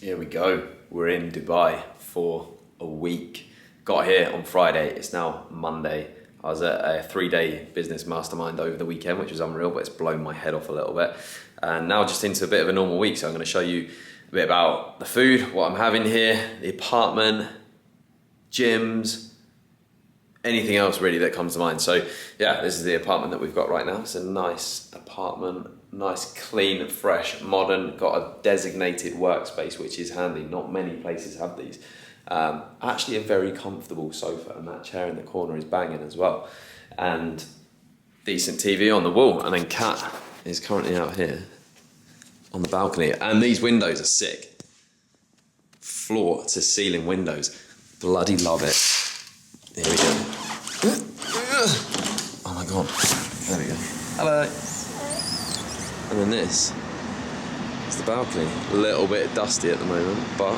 Here we go. We're in Dubai for a week. Got here on Friday. It's now Monday. I was at a 3-day business mastermind over the weekend, which was unreal, but it's blown my head off a little bit. And now just into a bit of a normal week. So I'm going to show you a bit about the food, what I'm having here, the apartment, gyms, anything else really that comes to mind. So yeah, this is the apartment that we've got right now. It's a nice apartment, nice, clean, fresh, modern, got a designated workspace, which is handy. Not many places have these. Actually a very comfortable sofa, and that chair in the corner is banging as well. And decent TV on the wall, and then Kat is currently out here on the balcony. And these windows are sick. Floor to ceiling windows. Bloody love it. Here we go. Oh my God. There we go. Hello. And then this is the balcony. A little bit dusty at the moment, but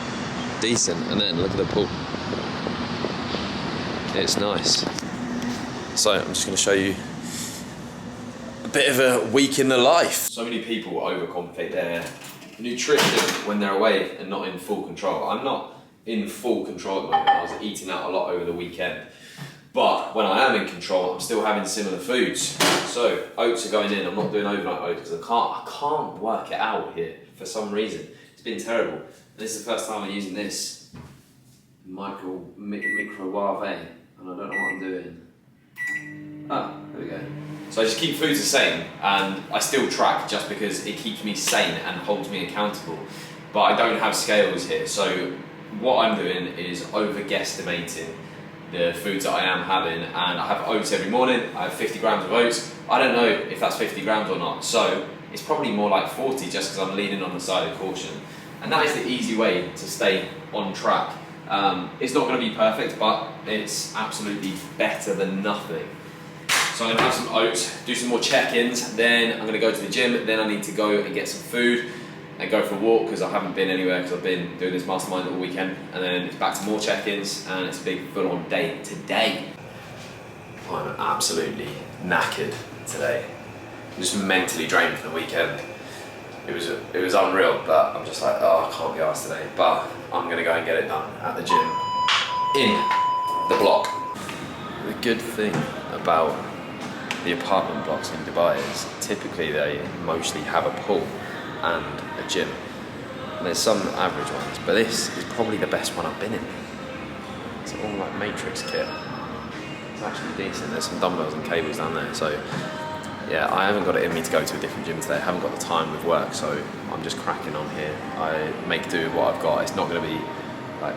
decent. And then look at the pool. It's nice. So I'm just going to show you a bit of a week in the life. So many people overcomplicate their nutrition when they're away and not in full control. I'm not in full control at the moment. I was eating out a lot over the weekend. But when I am in control, I'm still having similar foods. So oats are going in. I'm not doing overnight oats because I can't work it out here for some reason. It's been terrible. And this is the first time I'm using this microwave, and I don't know what I'm doing. Ah, there we go. So I just keep foods the same, and I still track just because it keeps me sane and holds me accountable. But I don't have scales here, so what I'm doing is over-guesstimating the foods that I am having, and I have oats every morning. I have 50 grams of oats. I don't know if that's 50 grams or not, so it's probably more like 40 just because I'm leaning on the side of caution. And that is the easy way to stay on track. It's not going to be perfect, but it's absolutely better than nothing. So I'm going to have some oats, do some more check-ins, then I'm going to go to the gym, then I need to go and get some food and go for a walk because I haven't been anywhere because I've been doing this mastermind all weekend, and then it's back to more check-ins, and it's a big full-on day today. I'm absolutely knackered today. I'm just mentally drained from the weekend. It was unreal, but I'm just like, oh, I can't be arsed today. But I'm gonna go and get it done at the gym in the block. The good thing about the apartment blocks in Dubai is typically they mostly have a pool and a gym. And there's some average ones, but this is probably the best one I've been in. It's all like matrix kit. It's actually decent. There's some dumbbells and cables down there. So yeah, I haven't got it in me to go to a different gym today. I haven't got the time with work, so I'm just cracking on here. I make do with what I've got. It's not going to be like,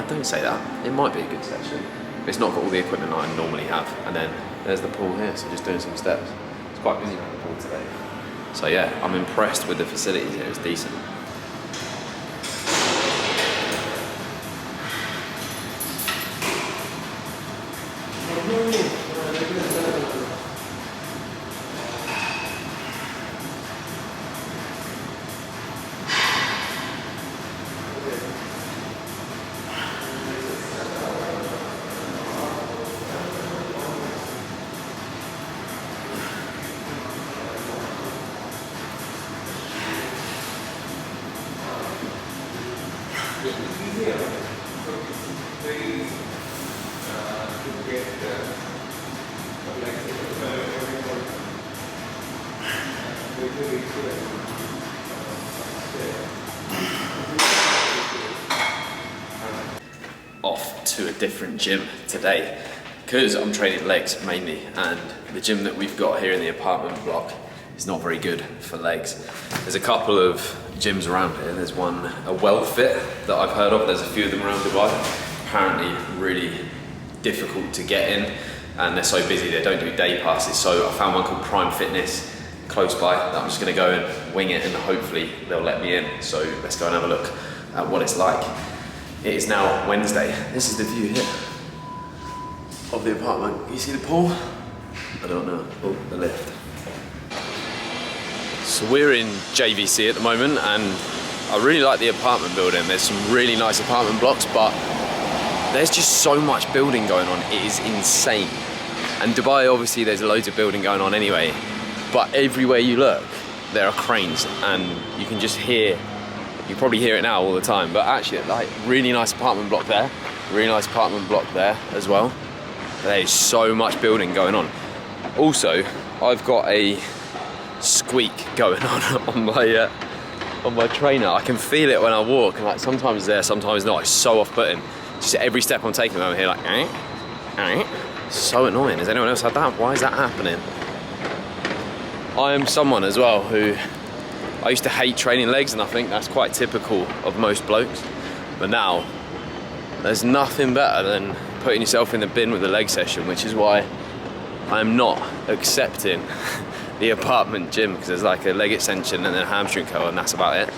don't say that. It might be a good session, but it's not got all the equipment that I normally have. And then there's the pool here, so just doing some steps. It's quite busy around the pool today. So yeah, I'm impressed with the facilities here. It's decent. Off to a different gym today because I'm training legs mainly, and the gym that we've got here in the apartment block is not very good for legs. There's a couple of gyms around here. There's one, a WellFit, that I've heard of. There's a few of them around Dubai. Apparently really difficult to get in, and they're so busy they don't do day passes. So I found one called Prime Fitness close by that I'm just going to go and wing it, and hopefully they'll let me in. So let's go and have a look at what it's like. It is now Wednesday. This is the view here of the apartment. You see the pool? I don't know. Oh, the lift. So we're in JVC at the moment, and I really like the apartment building. There's some really nice apartment blocks, but there's just so much building going on. It is insane. And Dubai, obviously, there's loads of building going on anyway, but everywhere you look, there are cranes, and you can just hear You probably hear it now all the time, but actually, like, really nice apartment block there, really nice apartment block there as well. There's so much building going on. Also, I've got a squeak going on my trainer. I can feel it when I walk, and like sometimes it's there, sometimes not. It's so off-putting. Just every step I'm taking over here, like, so annoying. Has anyone else had that? Why is that happening? I am someone as well who, I used to hate training legs, and I think that's quite typical of most blokes. But now, there's nothing better than putting yourself in the bin with a leg session, which is why I'm not accepting the apartment gym, because there's like a leg extension and then a hamstring curl, and that's about it.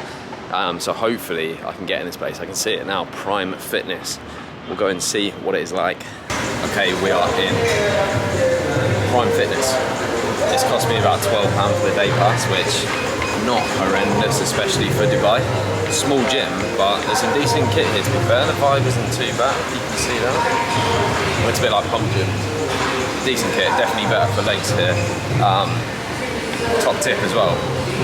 So hopefully I can get in this place. I can see it now, Prime Fitness. We'll go and see what it is like. Okay, we are in Prime Fitness. It's cost me about £12 for the day pass, which not horrendous, especially for Dubai. Small gym, but there's some decent kit here to be fair. The vibe isn't too bad, you can see that. Well, it's a bit like pump gym. Decent kit, definitely better for legs here. Top tip as well,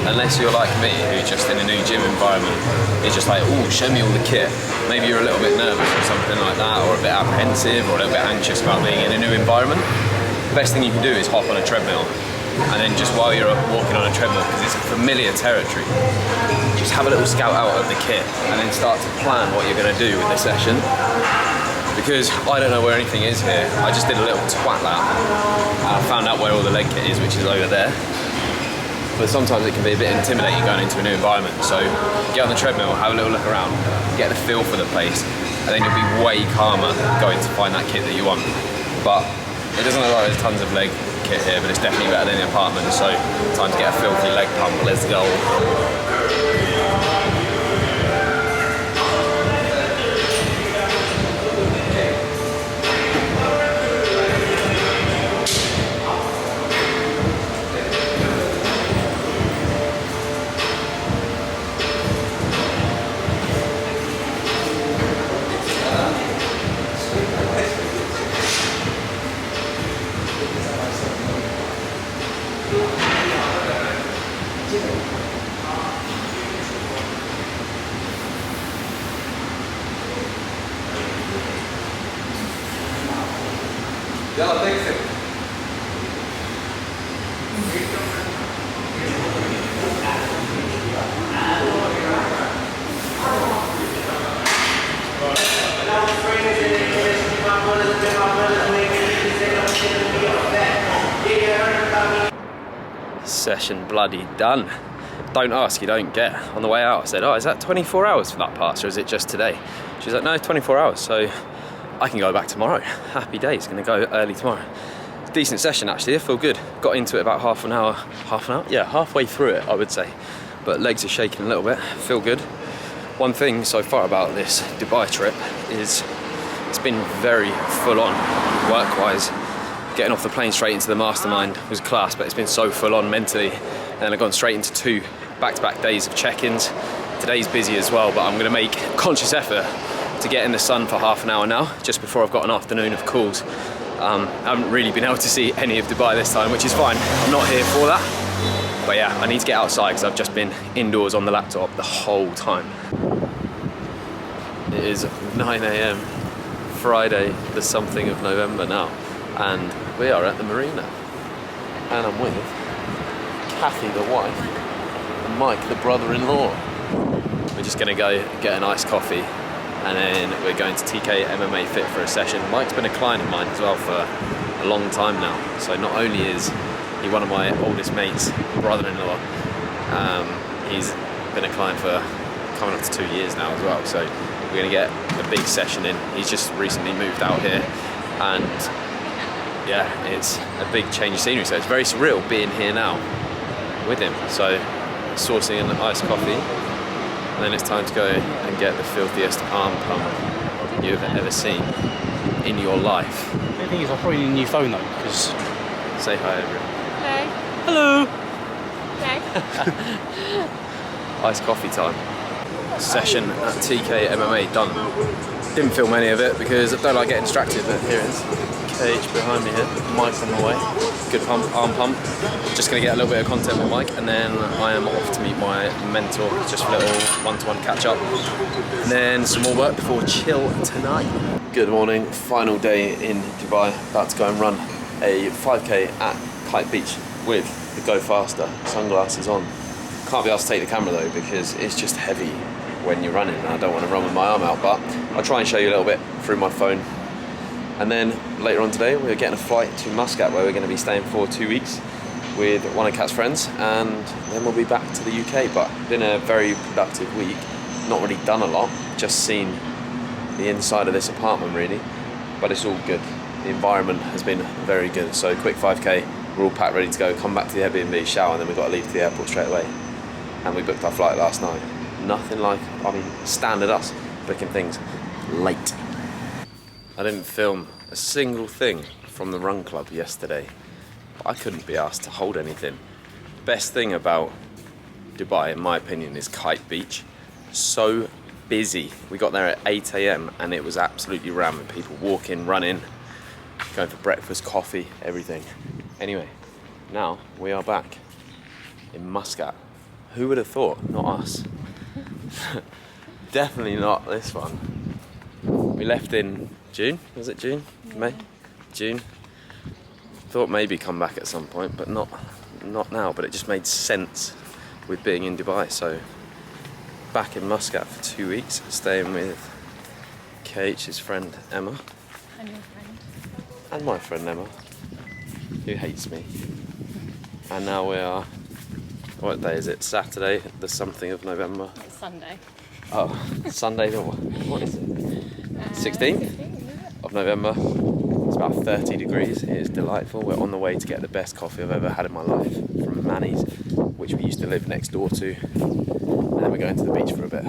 unless you're like me, who just in a new gym environment is just like, oh, show me all the kit. Maybe you're a little bit nervous or something like that, or a bit apprehensive, or a little bit anxious about being in a new environment. The best thing you can do is hop on a treadmill, and then just while you're walking on a treadmill, because it's familiar territory, just have a little scout out of the kit, and then start to plan what you're going to do with the session. Because I don't know where anything is here. I just did a little twat lap, and I found out where all the leg kit is, which is over there. But sometimes it can be a bit intimidating going into a new environment. So get on the treadmill, have a little look around, get the feel for the place, and then you'll be way calmer going to find that kit that you want. But it doesn't look like there's tons of leg kit here, but it's definitely better than the apartment. So time to get a filthy leg pump. Let's go. يلا تكسب. Session bloody done. Don't ask, you don't get. On the way out I said, oh, is that 24 hours for that pass, or is it just today? She's like, no, 24 hours, so I can go back tomorrow. Happy days, gonna go early tomorrow. Decent session actually, I feel good. Got into it about half an hour? Yeah, halfway through it, I would say. But legs are shaking a little bit, feel good. One thing so far about this Dubai trip is it's been very full on work-wise. Getting off the plane straight into the mastermind was class, but it's been so full on mentally. And then I've gone straight into 2 back-to-back days of check-ins. Today's busy as well, but I'm gonna make a conscious effort to get in the sun for half an hour now, just before I've got an afternoon of calls. I haven't really been able to see any of Dubai this time, which is fine. I'm not here for that. But yeah, I need to get outside because I've just been indoors on the laptop the whole time. It is 9 AM, Friday, the something of November now, and we are at the marina. And I'm with Kathy, the wife, and Mike, the brother-in-law. We're just gonna go get an iced coffee, and then we're going to TK MMA Fit for a session. Mike's been a client of mine as well for a long time now. So not only is he one of my oldest mates, brother-in-law, he's been a client for coming up to 2 years now as well. So we're gonna get a big session in. He's just recently moved out here, and yeah, it's a big change of scenery. So it's very surreal being here now with him. So sourcing an iced coffee, and then it's time to go and get the filthiest arm pump you've ever seen in your life. The thing is, I probably need a new phone though, because... Say hi, everyone. Hey. Hello! Okay. Iced coffee time. Session at TK MMA done. Didn't film any of it because I don't like getting distracted, but here it is. KH behind me here. Mike's on the way. Good pump, arm pump. Just gonna get a little bit of content with Mike, and then I am off to meet my mentor, just for a little one-to-one catch up. And then some more work before chill tonight. Good morning, final day in Dubai. About to go and run a 5K at Kite Beach with the Go Faster sunglasses on. Can't be asked to take the camera though, because it's just heavy when you're running, and I don't want to run with my arm out, but I'll try and show you a little bit through my phone. And then later on today, we're getting a flight to Muscat, where we're going to be staying for 2 weeks with one of Kat's friends, and then we'll be back to the UK. But been a very productive week, not really done a lot, just seen the inside of this apartment really, but it's all good. The environment has been very good. So quick 5K, we're all packed ready to go, come back to the Airbnb, shower, and then we've got to leave to the airport straight away. And we booked our flight last night. Nothing like, I mean, standard us, booking things late. I didn't film a single thing from the run club yesterday, but I couldn't be asked to hold anything. Best thing about Dubai, in my opinion, is Kite Beach. So busy. We got there at 8 AM and it was absolutely ramming. People walking, running, going for breakfast, coffee, everything. Anyway, now we are back in Muscat. Who would have thought? Not us. Definitely not this one. We left in June, was it June? May? June. Thought maybe come back at some point, but not now, but it just made sense with being in Dubai. So back in Muscat for 2 weeks, staying with KH's friend Emma. And your friend. And my friend Emma, who hates me. And now we are, what day is it? Saturday, the something of November. It's Sunday. Oh, Sunday, what is it? 16th of November. It's about 30 degrees. It is delightful. We're on the way to get the best coffee I've ever had in my life from Manny's, which we used to live next door to. And then we're going to the beach for a bit.